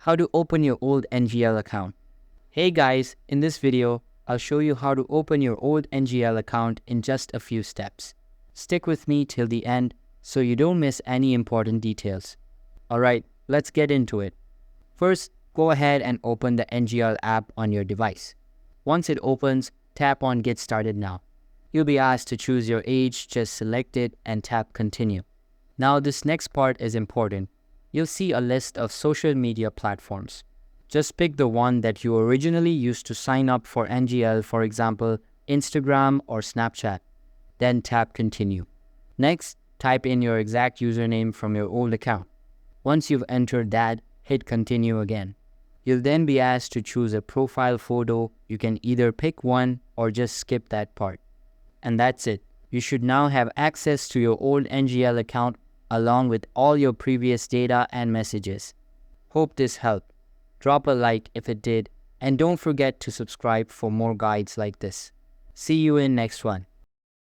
How to open your old NGL account. Hey guys, in this video, I'll show you how to open your old NGL account in just a few steps. Stick with me till the end so you don't miss any important details. Alright, let's get into it. First, go ahead and open the NGL app on your device. Once it opens, tap on Get Started Now. You'll be asked to choose your age, just select it and tap Continue. Now this next part is important. You'll see a list of social media platforms. Just pick the one that you originally used to sign up for NGL, for example, Instagram or Snapchat. Then tap Continue. Next, type in your exact username from your old account. Once you've entered that, hit Continue again. You'll then be asked to choose a profile photo. You can either pick one or just skip that part. And that's it. You should now have access to your old NGL account along with all your previous data and messages. Hope this helped. Drop a like if it did, and don't forget to subscribe for more guides like this. See you in next one.